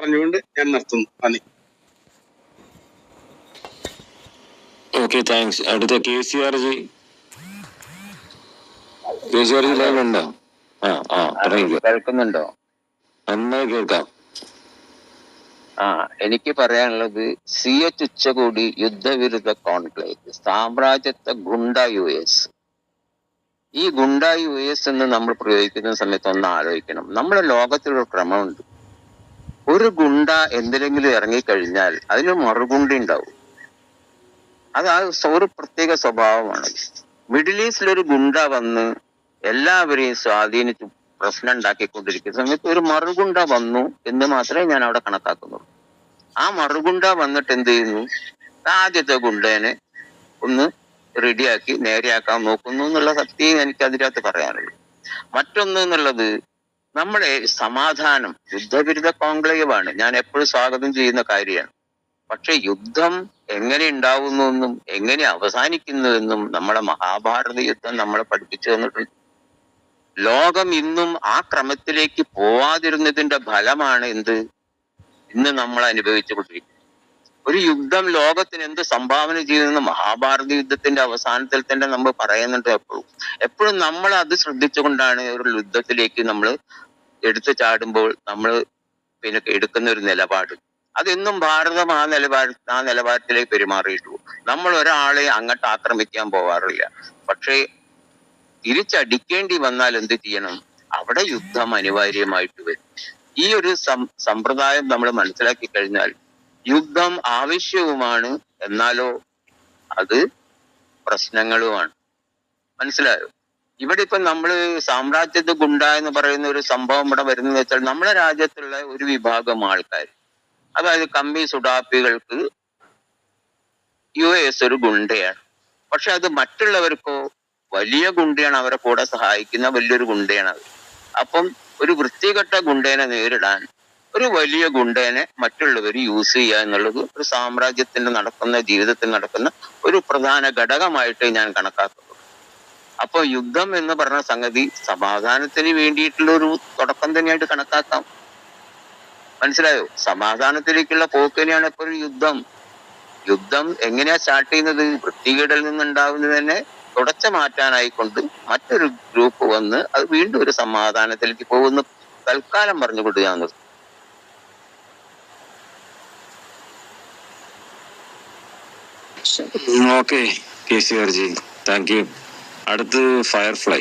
പറഞ്ഞുകൊണ്ട് ഞാൻ നിർത്തുന്നു. നന്ദി. Okay, thanks. അടുത്ത KCR ജി. KCR ജി ലൈവിലുണ്ടോ? കേൾക്കുന്നുണ്ടോ? നന്നായി കേൾക്കാം. എനിക്ക് പറയാനുള്ളത് CH ഉച്ചകോടി യുദ്ധവിരുദ്ധ കോൺക്ലേവ് സാമ്രാജ്യത്വ ഗുണ്ട US. ഈ ഗുണ്ട US എന്ന് നമ്മൾ പ്രയോഗിക്കുന്ന സമയത്ത് ഒന്ന് ആലോചിക്കണം. നമ്മുടെ ലോകത്തിലൊരു ക്രമമുണ്ട്. ഒരു ഗുണ്ട എന്തിനെങ്കിലും ഇറങ്ങിക്കഴിഞ്ഞാൽ അതിന് മറുഗുണ്ട ഉണ്ടാവും. അത് ഒരു പ്രത്യേക സ്വഭാവമാണ്. മിഡിൽ ഈസ്റ്റിലൊരു ഗുണ്ട വന്ന് എല്ലാവരെയും സ്വാധീനിച്ച് പ്രശ്നം ഉണ്ടാക്കിക്കൊണ്ടിരിക്കുന്ന സമയത്ത് ഒരു മറുഗുണ്ട വന്നു എന്ന് മാത്രമേ ഞാൻ അവിടെ കണക്കാക്കുന്നുള്ളൂ. ആ മറുഗുണ്ട വന്നിട്ട് എന്ത് ചെയ്യുന്നു? ആദ്യത്തെ ഗുണ്ടേനെ ഒന്ന് റെഡിയാക്കി നേരെയാക്കാൻ നോക്കുന്നു എന്നുള്ള സത്യം എനിക്ക് അതിനകത്ത് പറയാനുള്ളൂ. മറ്റൊന്ന് എന്നുള്ളത് നമ്മുടെ സമാധാനം. യുദ്ധവിരുദ്ധ കോൺക്ലേവാണ്, ഞാൻ എപ്പോഴും സ്വാഗതം ചെയ്യുന്ന കാര്യമാണ്. പക്ഷെ യുദ്ധം എങ്ങനെ ഉണ്ടാവുന്നു എന്നും എങ്ങനെ അവസാനിക്കുന്നു എന്നും നമ്മളെ മഹാഭാരത യുദ്ധം നമ്മളെ പഠിപ്പിച്ചു തന്നിട്ടുണ്ട്. ലോകം ഇന്നും ആ ക്രമത്തിലേക്ക് പോവാതിരുന്നതിന്റെ ഫലമാണ് എന്ത് ഇന്ന് നമ്മൾ അനുഭവിച്ചു കൊണ്ടിരിക്കുന്നത്. ഒരു യുദ്ധം ലോകത്തിന് എന്ത് സംഭാവന ചെയ്യുന്ന മഹാഭാരത യുദ്ധത്തിന്റെ അവസാനത്തിൽ തന്നെ നമ്മൾ പറയുന്നുണ്ട്. എപ്പോഴും നമ്മൾ അത് ശ്രദ്ധിച്ചുകൊണ്ടാണ് ഒരു യുദ്ധത്തിലേക്ക് നമ്മൾ എടുത്തു ചാടുമ്പോൾ നമ്മൾ എടുക്കുന്ന ഒരു നിലപാട്. അതെന്നും ഭാരതം ആ നിലവാരത്തിലേക്ക് പെരുമാറിയിട്ടുള്ളൂ. നമ്മൾ ഒരാളെ അങ്ങോട്ട് ആക്രമിക്കാൻ പോവാറില്ല. പക്ഷേ തിരിച്ചടിക്കേണ്ടി വന്നാൽ എന്ത് ചെയ്യണം? അവിടെ യുദ്ധം അനിവാര്യമായിട്ട് വരും. ഈ ഒരു സമ്പ്രദായം നമ്മൾ മനസ്സിലാക്കി കഴിഞ്ഞാൽ യുദ്ധം ആവശ്യവുമാണ്, എന്നാലോ അത് പ്രശ്നങ്ങളുമാണ്. മനസ്സിലായോ? ഇവിടെ ഇപ്പൊ നമ്മള് സാമ്രാജ്യത്വ ഗുണ്ട എന്ന് പറയുന്ന ഒരു സംഭവം ഇവിടെ വരുന്നത് വെച്ചാൽ നമ്മുടെ രാജ്യത്തുള്ള ഒരു വിഭാഗം ആൾക്കാർ, അതായത് കമ്മി സുഡാപ്പികൾക്ക് US ഒരു ഗുണ്ടയാണ്. പക്ഷെ അത് മറ്റുള്ളവർക്കോ വലിയ ഗുണ്ടയാണ്, അവരെ കൂടെ സഹായിക്കുന്ന വലിയൊരു ഗുണ്ടയാണ് അത്. അപ്പം ഒരു വൃത്തികെട്ട ഗുണ്ടേനെ നേരിടാൻ ഒരു വലിയ ഗുണ്ടേനെ മറ്റുള്ളവർ യൂസ് ചെയ്യുക എന്നുള്ളത് ഒരു സാമ്രാജ്യത്തിന്റെ ജീവിതത്തിൽ നടക്കുന്ന ഒരു പ്രധാന ഘടകമായിട്ട് ഞാൻ കണക്കാക്കുന്നു. അപ്പൊ യുദ്ധം എന്ന് പറഞ്ഞ സംഗതി സമാധാനത്തിന് വേണ്ടിയിട്ടുള്ള ഒരു തുടക്കം തന്നെയായിട്ട് കണക്കാക്കാം. മനസ്സിലായോ? സമാധാനത്തിലേക്കുള്ള പോക്കിനെയാണ് ഇപ്പോൾ ഒരു യുദ്ധം. യുദ്ധം എങ്ങനെയാ സ്റ്റാർട്ട് ചെയ്യുന്നത്? വൃത്തികേടിൽ നിന്നുണ്ടാവുന്നത് തന്നെ തുടച്ചു മാറ്റാനായിക്കൊണ്ട് മറ്റൊരു ഗ്രൂപ്പ് വന്ന് അത് വീണ്ടും ഒരു സമാധാനത്തിലേക്ക് പോകുന്ന തൽക്കാലം പറഞ്ഞുകൊണ്ട് ഞാൻ നിർത്തും. Okay KCR G, thank you. അടുത്ത് ഫയർഫ്ലൈ.